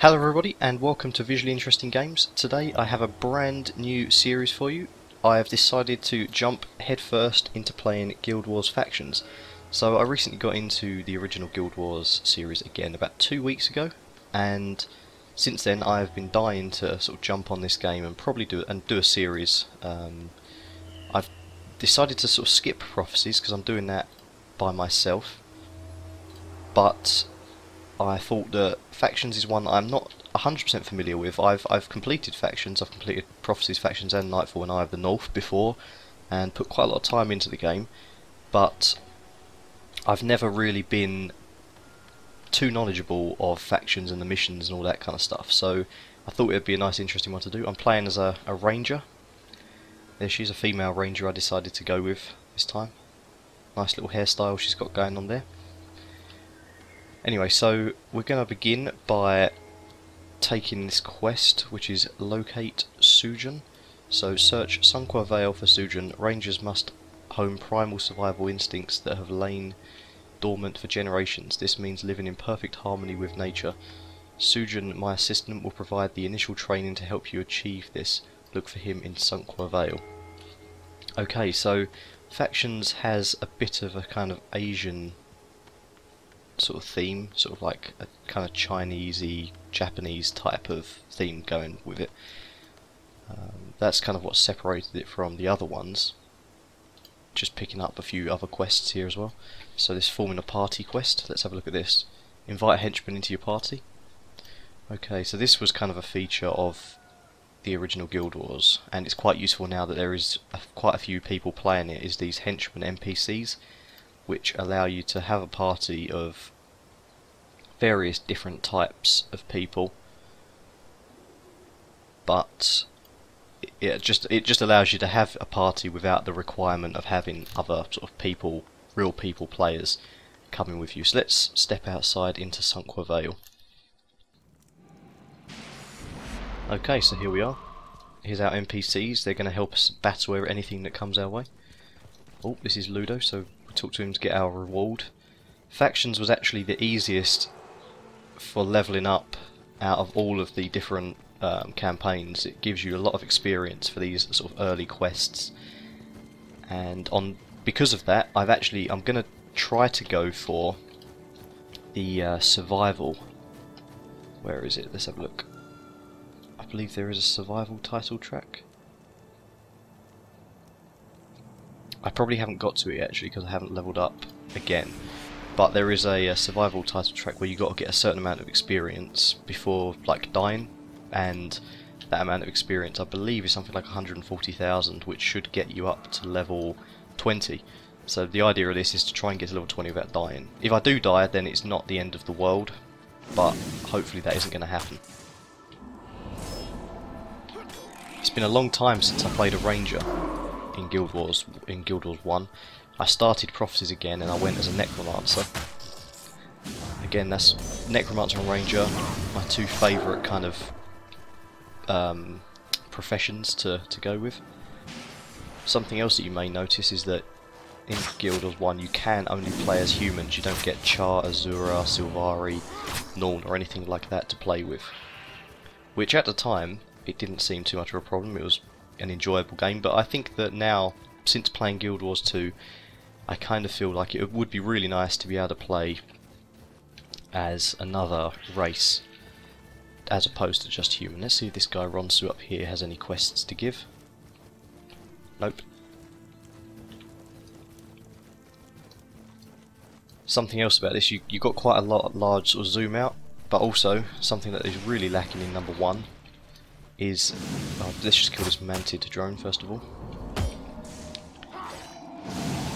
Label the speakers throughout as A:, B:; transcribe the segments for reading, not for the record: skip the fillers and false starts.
A: Hello everybody and welcome to Visually Interesting Games. Today I have a brand new series for you. I have decided to jump headfirst into playing Guild Wars Factions. So I recently got into the original Guild Wars series again about 2 weeks ago, and since then I have been dying to sort of jump on this game and probably do a series. I've decided to sort of skip Prophecies because I'm doing that by myself, but I thought that Factions is one that I'm not 100% familiar with. I've completed Factions, I've completed Prophecies, Factions and Nightfall and Eye of the North before, and put quite a lot of time into the game, but I've never really been too knowledgeable of Factions and the missions and all that kind of stuff, so I thought it would be a nice interesting one to do. I'm playing as a ranger. There she's, a female ranger I decided to go with this time. Nice little hairstyle she's got going on there. Anyway, so we're going to begin by taking this quest, which is Locate Sujin. So search Sunqua Vale for Sujin. Rangers must hone primal survival instincts that have lain dormant for generations. This means living in perfect harmony with nature. Sujin, my assistant, will provide the initial training to help you achieve this. Look for him in Sunqua Vale. Okay, so Factions has a bit of a kind of Asian sort of theme, sort of like a kind of Chinese-y, Japanese type of theme going with it. That's kind of what separated it from the other ones. Just picking up a few other quests here as well. So this forming a party quest, let's have a look at this. Invite a henchman into your party. Okay, so this was kind of a feature of the original Guild Wars, and it's quite useful now that there is quite a few people playing it, is these Henchman Npcs, which allow you to have a party of various different types of people, but it just allows you to have a party without the requirement of having other sort of people, real people players, coming with you. So let's step outside into Sunqua Vale. Okay, so here we are. Here's our NPCs. They're going to help us battle anything that comes our way. Oh, this is Ludo, so talk to him to get our reward. Factions was actually the easiest for leveling up out of all of the different campaigns. It gives you a lot of experience for these sort of early quests, and because of that I'm going to try to go for the survival. Where is it? Let's have a look. I believe there is a survival title track. I probably haven't got to it actually because I haven't leveled up again, but there is a survival title track where you got to get a certain amount of experience before like dying, and that amount of experience I believe is something like 140,000, which should get you up to level 20. So the idea of this is to try and get to level 20 without dying. If I do die, then it's not the end of the world, but hopefully that isn't going to happen. It's been a long time since I played a ranger in Guild Wars 1. I started Prophecies again and I went as a Necromancer. Again, that's Necromancer and Ranger, my two favourite kind of professions to go with. Something else that you may notice is that in Guild Wars 1 you can only play as humans. You don't get Char, Azura, Sylvari, Norn or anything like that to play with. Which at the time it didn't seem too much of a problem. It was an enjoyable game, but I think that now, since playing Guild Wars 2, I kind of feel like it would be really nice to be able to play as another race as opposed to just human. Let's see if this guy Ronsu up here has any quests to give. Nope. Something else about this, you got quite a large sort of zoom out, but also something that is really lacking in number 1 is, let's just kill this manted drone first of all.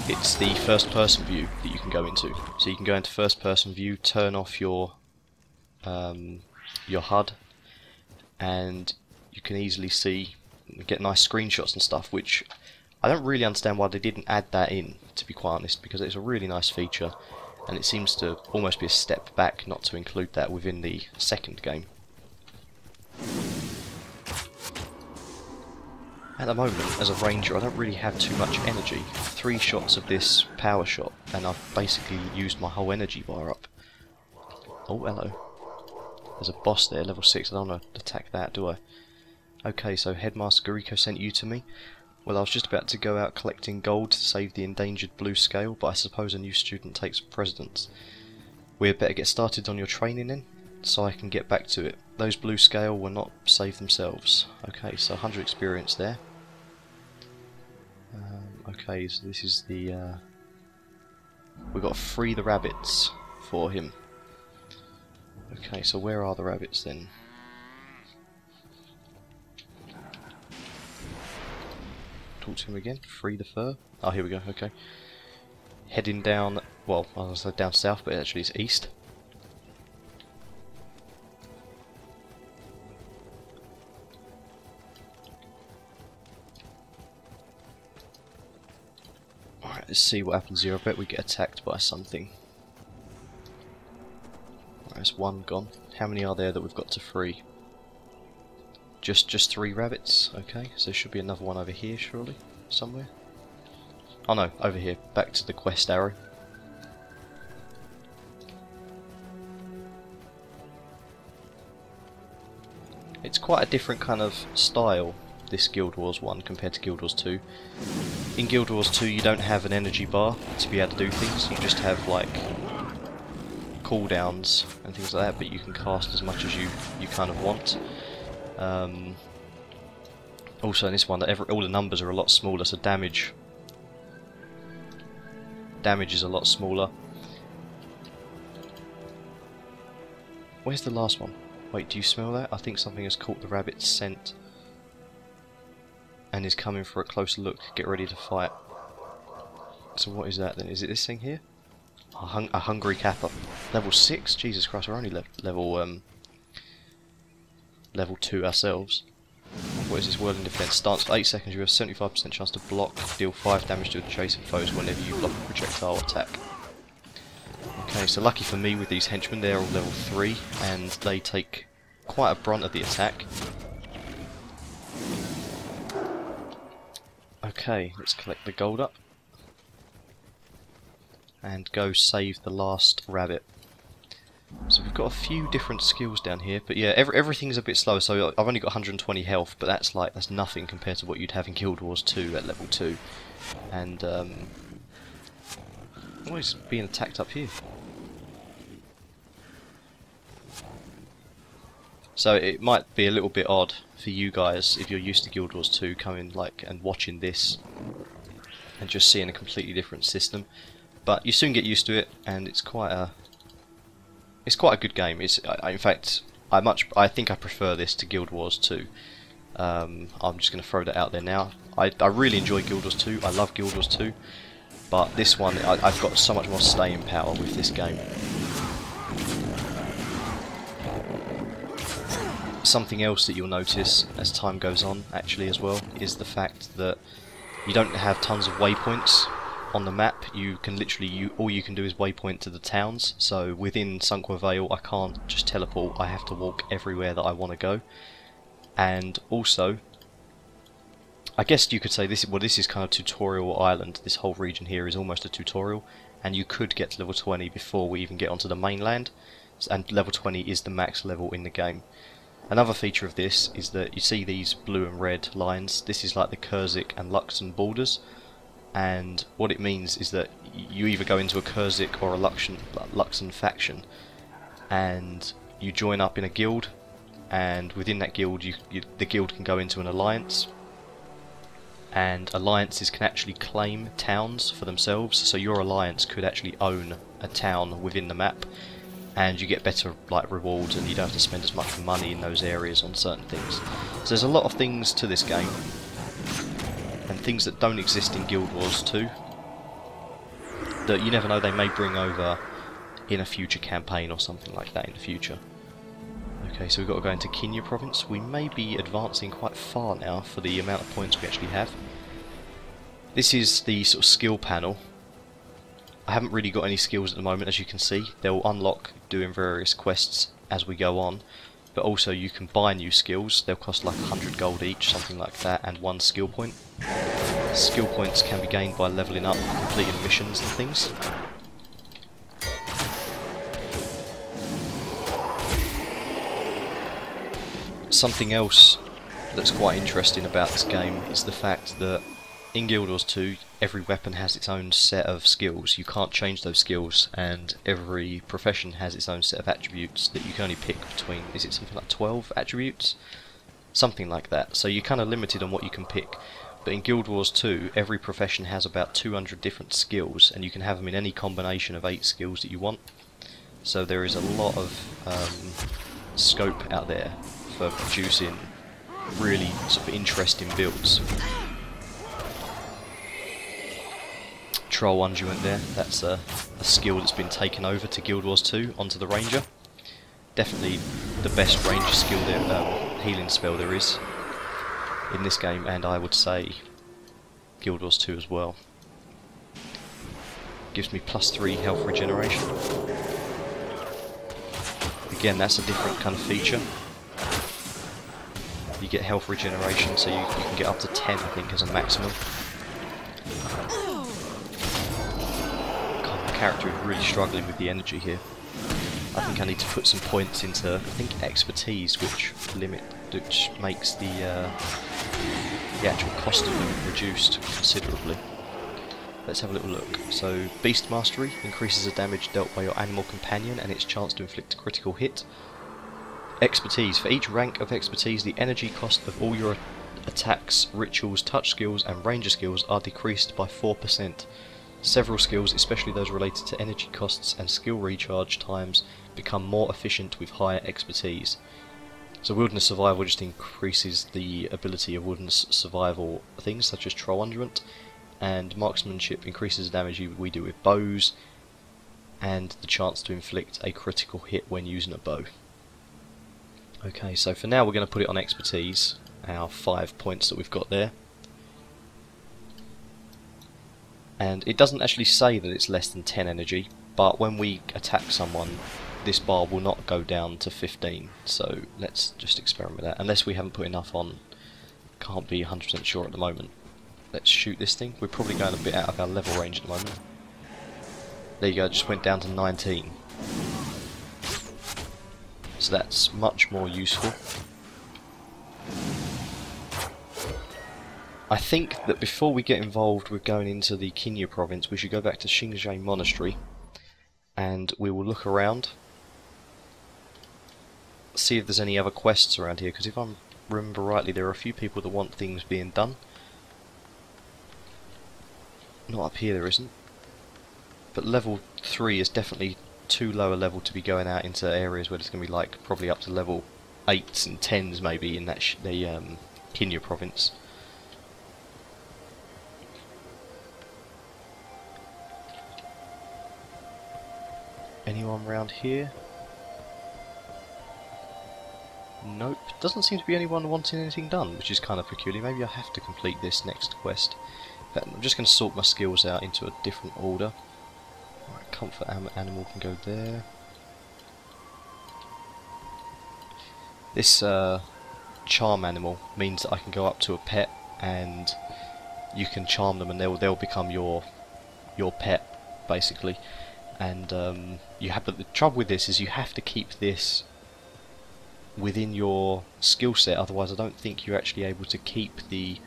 A: It's the first person view that you can go into. So you can go into first person view, turn off your HUD, and you can easily see, get nice screenshots and stuff, which I don't really understand why they didn't add that in, to be quite honest, because it's a really nice feature and it seems to almost be a step back not to include that within the second game. At the moment, as a ranger, I don't really have too much energy. 3 shots of this power shot, and I've basically used my whole energy bar up. Oh, hello. There's a boss there, level 6. I don't want to attack that, do I? Okay, so Headmaster Gariko sent you to me. Well, I was just about to go out collecting gold to save the endangered blue scale, but I suppose a new student takes precedence. We'd better get started on your training then, so I can get back to it. Those blue scale will not save themselves. Okay, so 100 experience there. Okay, so this is the... we've got to free the rabbits for him. Okay, so where are the rabbits then? Talk to him again. Free the fur. Oh, here we go. Okay. Heading down. Well, I was going to say down south, but actually it's east. Alright, let's see what happens here. I bet we get attacked by something. Alright, there's one gone. How many are there that we've got to free? Just 3 rabbits, okay, so there should be another one over here, surely, somewhere. Oh no, over here, back to the quest arrow. It's quite a different kind of style, this Guild Wars 1 compared to Guild Wars 2. In Guild Wars 2 you don't have an energy bar to be able to do things, you just have like cooldowns and things like that, but you can cast as much as you kind of want. Also in this one, all the numbers are a lot smaller, so damage is a lot smaller. Where's the last one? Wait, do you smell that? I think something has caught the rabbit's scent and is coming for a closer look. Get ready to fight. So what is that then? Is it this thing here? A hungry kappa. Level 6? Jesus Christ, we're only level 2 ourselves. What is this? Whirling defense. Starts for 8 seconds. You have 75% chance to block, deal 5 damage to adjacent foes whenever you block a projectile attack. Okay, so lucky for me with these henchmen, they're all level 3 and they take quite a brunt of the attack. Okay, let's collect the gold up and go save the last rabbit. So we've got a few different skills down here, but yeah, everything's a bit slower. So I've only got 120 health, but that's nothing compared to what you'd have in Guild Wars 2 at level 2. And I'm always being attacked up here. So it might be a little bit odd for you guys if you're used to Guild Wars 2 coming and watching this and just seeing a completely different system. But you soon get used to it, and it's quite a good game. In fact, I think I prefer this to Guild Wars 2. I'm just going to throw that out there now. I really enjoy Guild Wars 2. I love Guild Wars 2, but this one I've got so much more staying power with this game. Something else that you'll notice as time goes on, actually as well, is the fact that you don't have tons of waypoints on the map. You can literally, all you can do is waypoint to the towns. So within Sunkwell Vale, I can't just teleport. I have to walk everywhere that I want to go. And also, I guess you could say this is kind of tutorial island. This whole region here is almost a tutorial, and you could get to level 20 before we even get onto the mainland. And level 20 is the max level in the game. Another feature of this is that you see these blue and red lines. This is like the Kurzik and Luxon borders. And what it means is that you either go into a Kurzik or a Luxon faction, and you join up in a guild, and within that guild, the guild can go into an alliance, and alliances can actually claim towns for themselves. So your alliance could actually own a town within the map, and you get better rewards, and you don't have to spend as much money in those areas on certain things. So there's a lot of things to this game, and things that don't exist in Guild Wars 2 that you never know, they may bring over in a future campaign or something like that in the future. Okay, so we've got to go into Kenya province. We may be advancing quite far now for the amount of points we actually have. This is the sort of skill panel. I haven't really got any skills at the moment, as you can see. They'll unlock doing various quests as we go on. But also you can buy new skills. They'll cost like 100 gold each, something like that, and 1 skill point. Skill points can be gained by leveling up, completing missions and things. Something else that's quite interesting about this game is the fact that in Guild Wars 2 every weapon has its own set of skills. You can't change those skills, and every profession has its own set of attributes that you can only pick between, is it something like 12 attributes? Something like that. So you're kind of limited on what you can pick. But in Guild Wars 2 every profession has about 200 different skills, and you can have them in any combination of 8 skills that you want. So there is a lot of scope out there for producing really sort of interesting builds. Troll Unduant there, that's a skill that's been taken over to Guild Wars 2 onto the Ranger. Definitely the best Ranger skill there, healing spell there is in this game, and I would say Guild Wars 2 as well. Gives me +3 health regeneration. Again, that's a different kind of feature. You get health regeneration, so you can get up to 10, I think, as a maximum. God, my character is really struggling with the energy here. I think I need to put some points into, I think, expertise, which makes the actual cost of them reduced considerably. Let's have a little look. So, Beast Mastery increases the damage dealt by your animal companion and its chance to inflict a critical hit. Expertise. For each rank of expertise, the energy cost of all your attacks, rituals, touch skills and ranger skills are decreased by 4%. Several skills, especially those related to energy costs and skill recharge times, become more efficient with higher expertise. So Wilderness Survival just increases the ability of wilderness survival things such as Troll Unduant, and Marksmanship increases the damage we do with bows and the chance to inflict a critical hit when using a bow. Okay, so for now we're going to put it on expertise, our 5 points that we've got there. And it doesn't actually say that it's less than 10 energy, but when we attack someone this bar will not go down to 15, so let's just experiment with that, unless we haven't put enough on. Can't be 100% sure at the moment. Let's shoot this thing. We're probably going a bit out of our level range at the moment. There you go, it just went down to 19. So that's much more useful. I think that before we get involved with going into the Kenya province, we should go back to Xingzhe Monastery and we will look around, see if there's any other quests around here, because if I remember rightly there are a few people that want things being done. Not up here, there isn't. But level 3 is definitely too low a level to be going out into areas where there's going to be like probably up to level 8s and 10s maybe in that the Kenya province. Anyone around here? Nope. Doesn't seem to be anyone wanting anything done, which is kind of peculiar. Maybe I have to complete this next quest. But I'm just going to sort my skills out into a different order. Right, comfort animal can go there. This charm animal means that I can go up to a pet and you can charm them and they'll become your pet basically. And but the trouble with this is you have to keep this within your skill set, otherwise I don't think you're actually able to keep the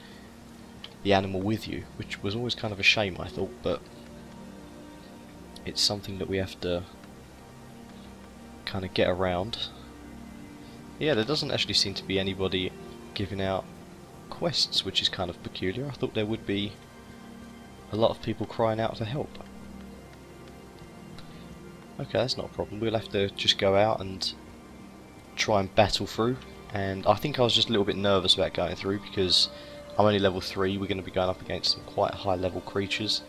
A: animal with you, which was always kind of a shame, I thought, but it's something that we have to kind of get around. Yeah, there doesn't actually seem to be anybody giving out quests, which is kind of peculiar. I thought there would be a lot of people crying out for help. Okay, that's not a problem. We'll have to just go out and try and battle through. And I think I was just a little bit nervous about going through because I'm only level 3. We're going to be going up against some quite high level creatures,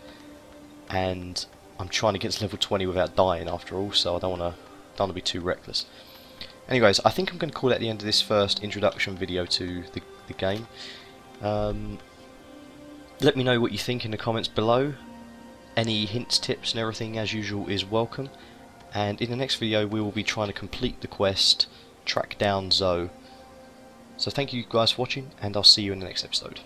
A: and I'm trying to get to level 20 without dying after all, so I don't want to be too reckless. Anyways, I think I'm going to call it the end of this first introduction video to the game. Let me know what you think in the comments below. Any hints, tips and everything as usual is welcome. And in the next video we will be trying to complete the quest, track down Zoe. So thank you guys for watching, and I'll see you in the next episode.